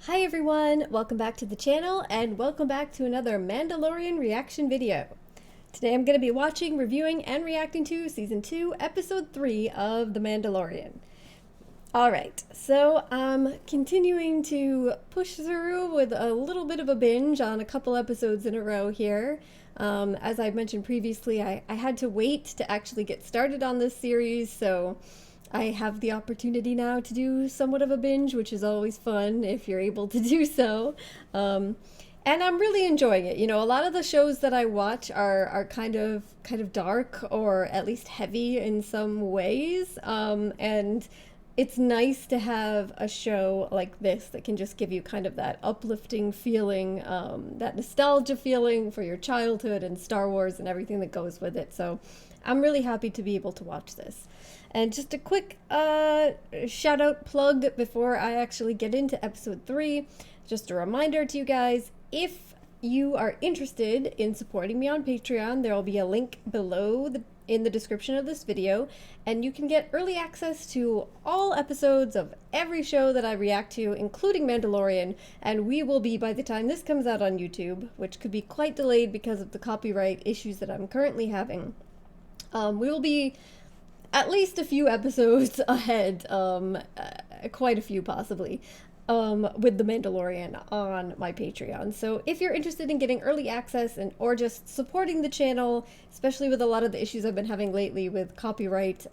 Hi everyone, welcome back to the channel and welcome back to another Mandalorian reaction video. Today I'm going to be watching, reviewing, and reacting to Season 2, Episode 3 of The Mandalorian. Alright, so I'm continuing to push through with a little bit of a binge on a couple episodes in a row here. As I mentioned previously, I had to wait to actually get started on this series, so I have the opportunity now to do somewhat of a binge, which is always fun if you're able to do so. And I'm really enjoying it. You know, a lot of the shows that I watch are kind of dark or at least heavy in some ways. And it's nice to have a show like this that can just give you kind of that uplifting feeling, that nostalgia feeling for your childhood and Star Wars and everything that goes with it. So I'm really happy to be able to watch this. And just a quick shout out plug before I actually get into episode 3. Just a reminder to you guys, if you are interested in supporting me on Patreon, there will be a link below in the description of this video, and you can get early access to all episodes of every show that I react to, including Mandalorian, and we will be, by the time this comes out on YouTube, which could be quite delayed because of the copyright issues that I'm currently having, we will be at least a few episodes ahead, quite a few possibly, with The Mandalorian on my Patreon. So if you're interested in getting early access or just supporting the channel, especially with a lot of the issues I've been having lately with copyright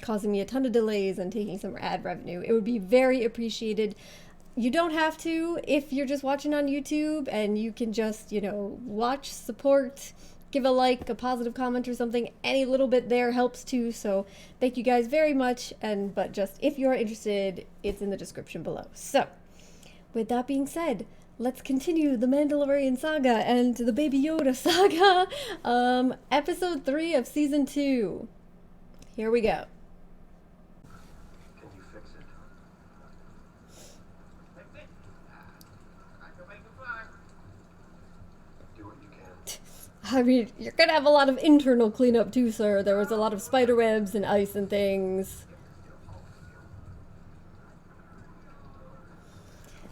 causing me a ton of delays and taking some ad revenue, it would be very appreciated. You don't have to if you're just watching on YouTube, and you can just, you know, watch, support, give a like, a positive comment or something. Any little bit there helps too, so thank you guys very much. But just if you're interested, it's in the description below. So with that being said, let's continue the Mandalorian saga and the Baby Yoda saga. Episode 3 of Season 2. Here we go. Can you fix it? Fix it? I can make it fly. Do what you can. I mean, you're gonna have a lot of internal cleanup too, sir. There was a lot of spider webs and ice and things.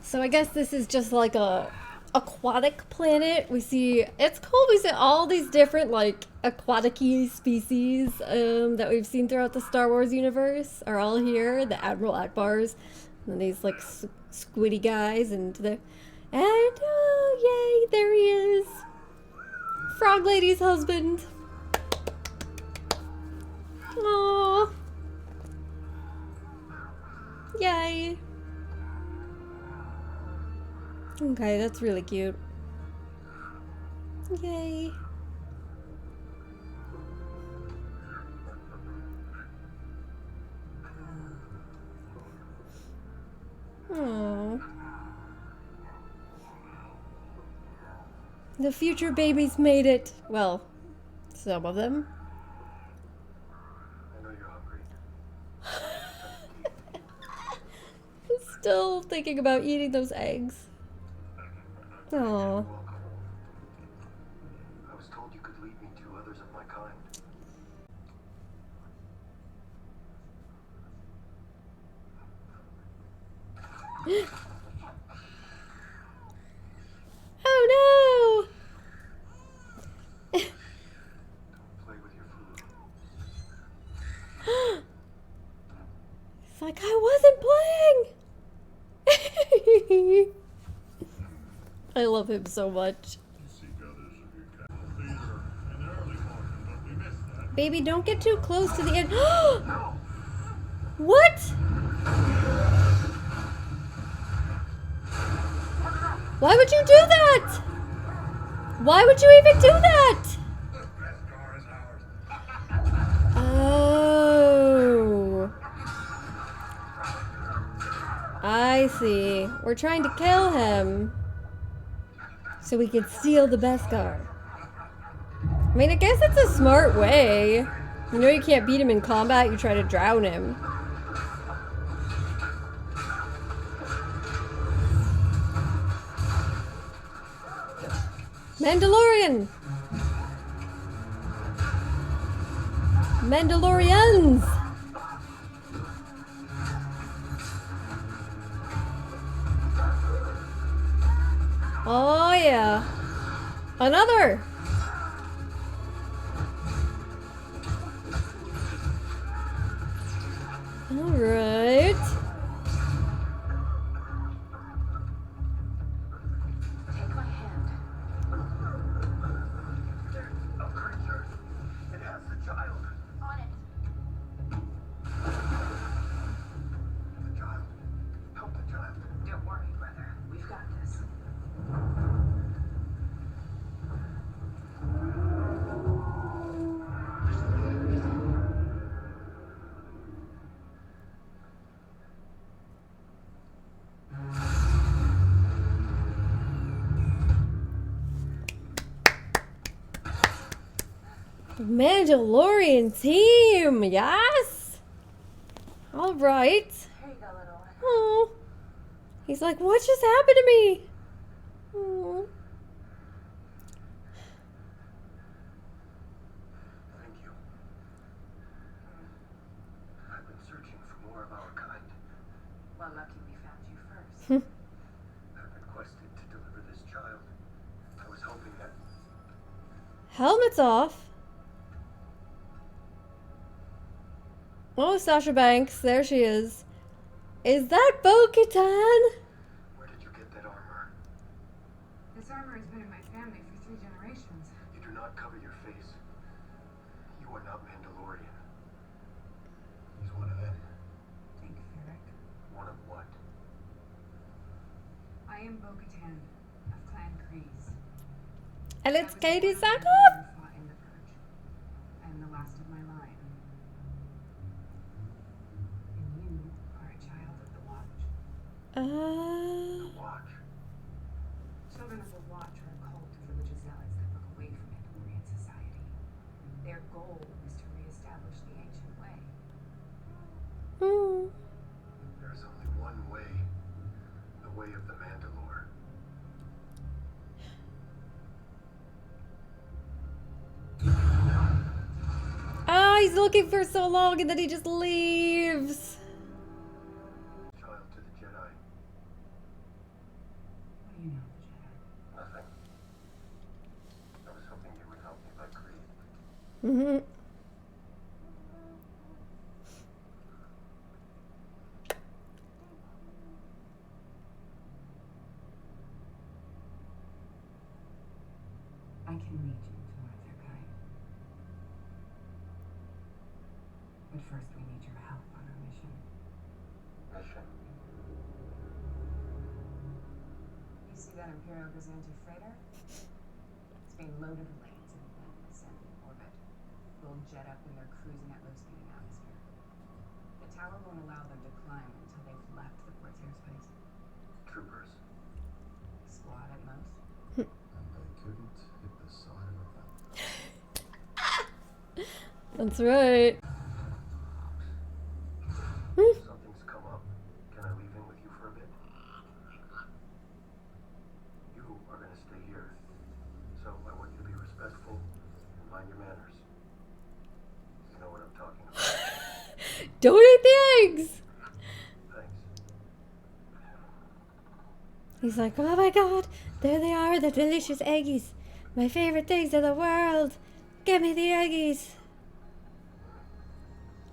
So I guess this is just like a aquatic planet. We see, it's cool, we see all these different like aquatic-y species that we've seen throughout the Star Wars universe are all here. The Admiral Akbars and these like squiddy guys and oh yay, there he is. Frog Lady's husband. Aww. Yay. Okay, that's really cute. Yay. Aww. The future babies made it. Well, some of them. I know you're hungry. Still thinking about eating those eggs. Aww. You're welcome. I was told you could lead me to others of my kind. Oh no! Don't play with your food. It's like, I wasn't playing! I love him so much. Baby, don't get too close to the end. What? Why would you do that? Why would you even do that? Oh. I see. We're trying to kill him so we can steal the Beskar. I mean, I guess it's a smart way. You know you can't beat him in combat, you try to drown him. Mandalorian! Mandalorians! Oh yeah. Another! Alright. Take my hand. A creature. It has the child. On it. The child. Help the child. Don't worry, brother. We've got this. Mandalorian team, yes! Alright. Here you go, little one. Oh. He's like, what just happened to me? Oh. Thank you. I've been searching for more of our kind. Well, lucky we found you first. I've requested to deliver this child. I was hoping that Helmet's off. Oh, Sasha Banks, there she is. Is that Bo Katan? Where did you get that armor? This armor has been in my family for 3 generations. You do not cover your face. You are not Mandalorian. He's one of them. Think, Ferric. One of what? I am Bo Katan of Clan Kreese. And it's I was Katie the one who Sackhoff. fought in the Purge. I am the last of my line. And you are a child of the Watch. The Watch. Children of the Watch are a cult of religious zealots that look away from Mandalorian society. Their goal is to reestablish the ancient way. Hmm. There's only one way. The way of the Mandalore. Ah, he's looking for so long and then he just leaves. Child to the Jedi. What do you know of the Jedi? Nothing. I was hoping you would help me by Creed. Mm-hmm. I can lead you to one of their kind. But first we need your help on our mission. Mission. You see that Imperial Gazanti freighter? It's being loaded with lanes and then sent in orbit. We'll jet up when they're cruising at low speed in atmosphere. The tower won't allow them to climb until they've left the port's airspace. Troopers. Squad at most. And they couldn't hit the side of a mountain. That's right. Something's come up. Can I leave in with you for a bit? You are going to stay here. So I want you to be respectful and mind your manners. You know what I'm talking about. Don't eat the eggs. Thanks. He's like, oh my god, there they are, the delicious eggies. My favorite things in the world. Give me the eggies.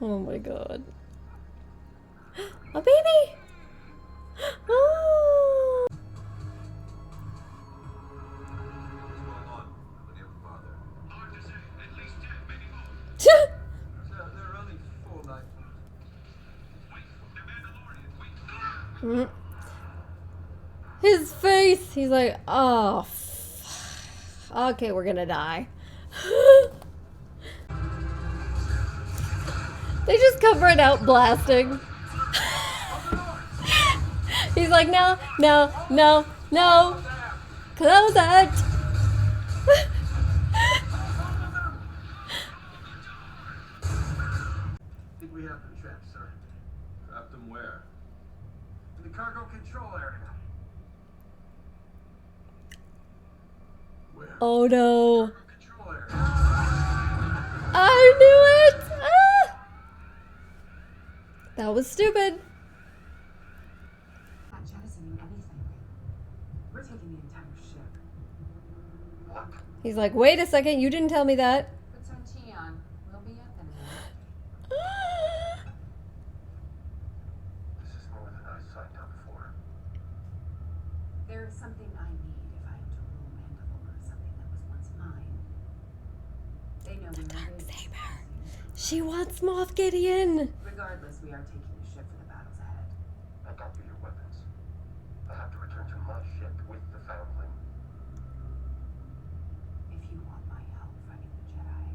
Oh my god. A baby! Oh! What's going on with your father? Hard to say. At least 10, maybe more. There are only 4 life forms. Wait, the Mandalorian. Wait. His face! He's like, oh, okay, we're gonna die. They just cover it out blasting. He's like, no, no, no, no. Close it. I think we have them trapped, sir. Trapped them where? In the cargo control area. Where? Oh no. Cargo control area. I knew it! Ah! That was stupid. Not jettisoning anything. We're taking the entire ship. What? He's like, wait a second, you didn't tell me that. Put some tea on. We'll be up in a minute. This is more than I signed up for. There is something I need if I am to rule Mandalore, something that was once mine. They know we Dark made it. saber. She wants Moff Gideon. Regardless, we are taking the ship for the battles ahead. I got you your weapons. I have to return to my ship with the Foundling. If you want my help fighting the Jedi,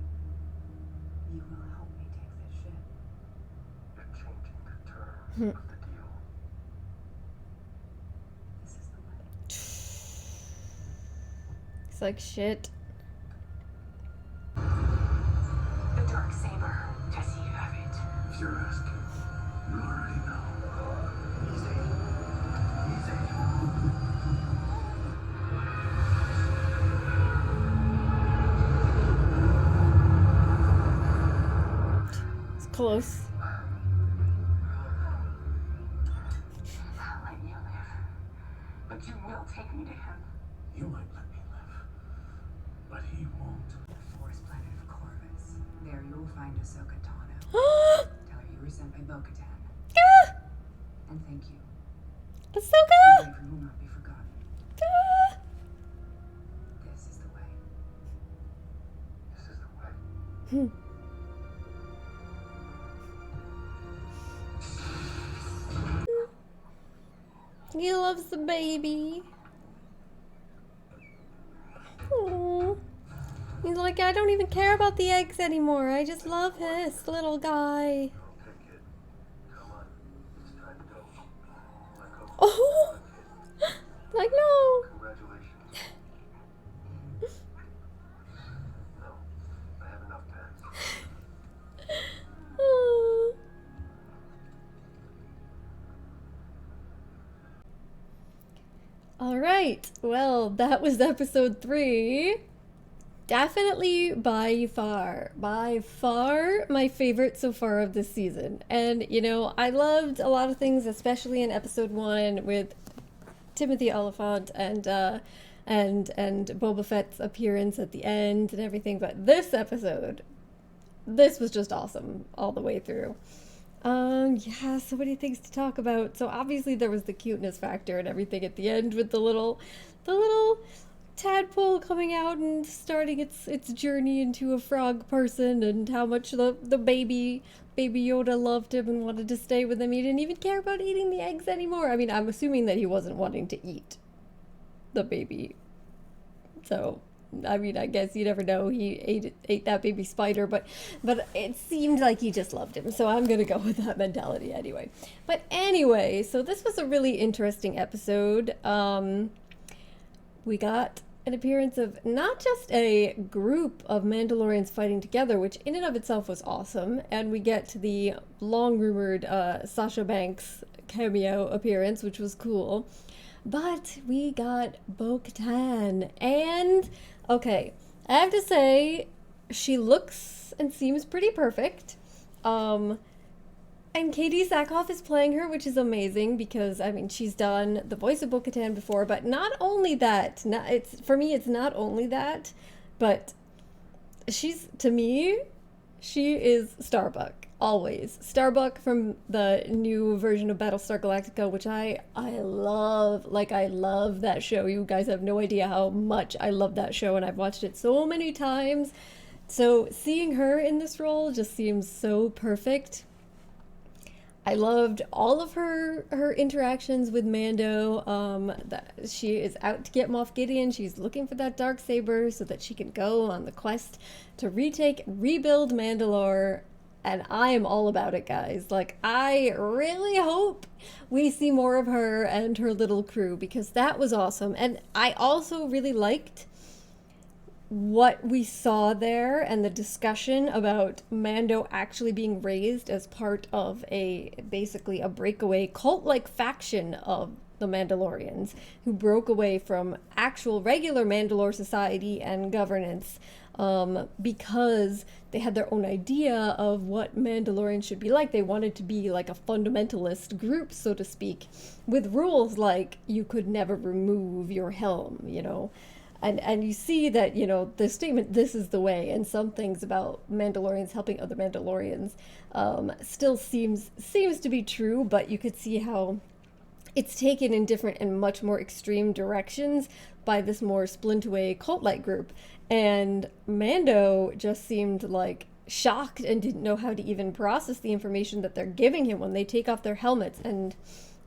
you will help me take this ship. You're changing the terms of the deal. This is the way. It's like, shit. The dark saber. Jesse, you have it. If you're asking, you already know. Easy. Easy. It's close. I'll let you live. But you will take me to him. You might let me live, but he won't. The forest planet of Corvus. There you will find Ahsoka Tano. Tell her you were sent by Bo Katan. And thank you. Your Ahsoka! bravery will not be forgotten. This is the way. This is the way. He loves the baby. Aww. He's like, I don't even care about the eggs anymore. I just love this little guy. Okay, kid. Come on. It's time to go. Let go. Oh! Like, no. Congratulations. No. I have enough packs. Oh. All right. Well, that was episode 3. Definitely by far my favorite so far of this season. And, you know, I loved a lot of things, especially in episode 1 with Timothy Oliphant and Boba Fett's appearance at the end and everything. But this episode, this was just awesome all the way through. Yeah, so many things to talk about. So obviously there was the cuteness factor and everything at the end with the little tadpole coming out and starting its journey into a frog person, and how much the baby Yoda loved him and wanted to stay with him. He didn't even care about eating the eggs anymore. I mean, I'm assuming that he wasn't wanting to eat the baby. So, I mean, I guess you never know. He ate that baby spider, but it seemed like he just loved him. So I'm gonna go with that mentality anyway. But anyway, so this was a really interesting episode. We got an appearance of not just a group of Mandalorians fighting together, which in and of itself was awesome, and we get the long-rumored Sasha Banks cameo appearance, which was cool. But we got Bo Katan, and okay, I have to say, she looks and seems pretty perfect. And Katie Sackhoff is playing her, which is amazing because, I mean, she's done the voice of Bo Katan before, but not only that, for me, it's not only that, but to me, she is Starbuck, always. Starbuck from the new version of Battlestar Galactica, which I love. Like, I love that show. You guys have no idea how much I love that show, and I've watched it so many times. So seeing her in this role just seems so perfect. I loved all of her interactions with Mando. That she is out to get Moff Gideon. She's looking for that darksaber so that she can go on the quest to rebuild Mandalore. And I am all about it, guys. Like, I really hope we see more of her and her little crew, because that was awesome. And I also really liked what we saw there and the discussion about Mando actually being raised as part of basically a breakaway cult-like faction of the Mandalorians, who broke away from actual regular Mandalore society and governance, because they had their own idea of what Mandalorians should be like. They wanted to be like a fundamentalist group, so to speak, with rules like you could never remove your helm, you know. And you see that, you know, the statement, this is the way, and some things about Mandalorians helping other Mandalorians still seems to be true, but you could see how it's taken in different and much more extreme directions by this more splint-away cult-like group. And Mando just seemed like shocked and didn't know how to even process the information that they're giving him when they take off their helmets. And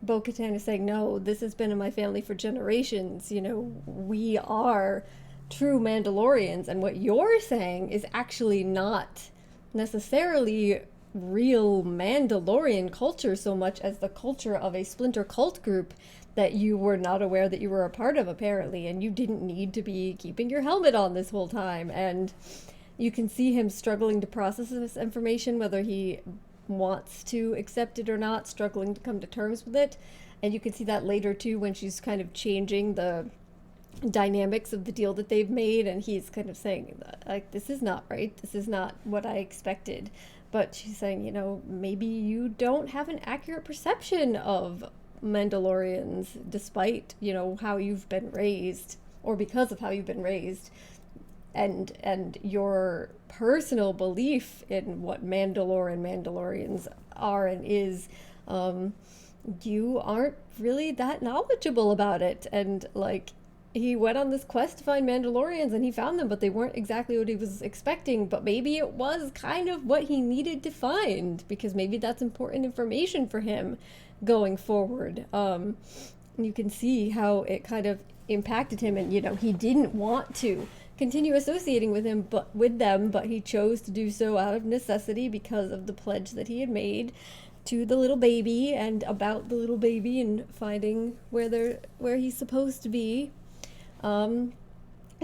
Bo Katan is saying, no, this has been in my family for generations. You know, we are true Mandalorians. And what you're saying is actually not necessarily real Mandalorian culture so much as the culture of a splinter cult group that you were not aware that you were a part of, apparently, and you didn't need to be keeping your helmet on this whole time. And you can see him struggling to process this information, whether he wants to accept it or not, struggling to come to terms with it. And you can see that later too, when she's kind of changing the dynamics of the deal that they've made, and he's kind of saying, like, this is not right, this is not what I expected. But she's saying, you know, maybe you don't have an accurate perception of Mandalorians, despite, you know, how you've been raised, or because of how you've been raised, and your personal belief in what Mandalorians are and is. You aren't really that knowledgeable about it. And like, he went on this quest to find Mandalorians and he found them, but they weren't exactly what he was expecting. But maybe it was kind of what he needed to find, because maybe that's important information for him going forward. You can see how it kind of impacted him, and, you know, he didn't want to continue associating with them, but he chose to do so out of necessity because of the pledge that he had made to the little baby, and about the little baby, and finding where he's supposed to be. And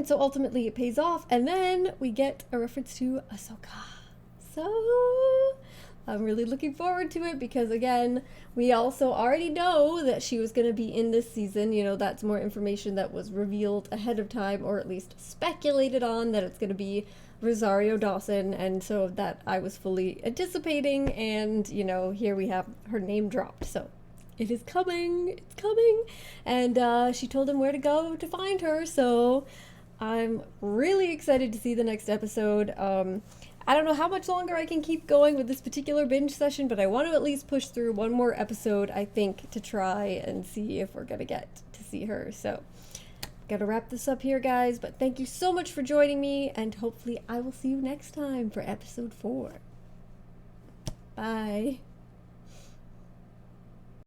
so ultimately it pays off, and then we get a reference to Ahsoka. So I'm really looking forward to it, because again, we also already know that she was going to be in this season. You know, that's more information that was revealed ahead of time, or at least speculated on, that it's going to be Rosario Dawson, and so that I was fully anticipating, and, you know, here we have her name dropped. So it is coming, it's coming, and she told him where to go to find her, so I'm really excited to see the next episode. I don't know how much longer I can keep going with this particular binge session, but I want to at least push through one more episode, I think, to try and see if we're gonna get to see her. So gotta wrap this up here, guys, but thank you so much for joining me, and hopefully I will see you next time for episode 4. Bye.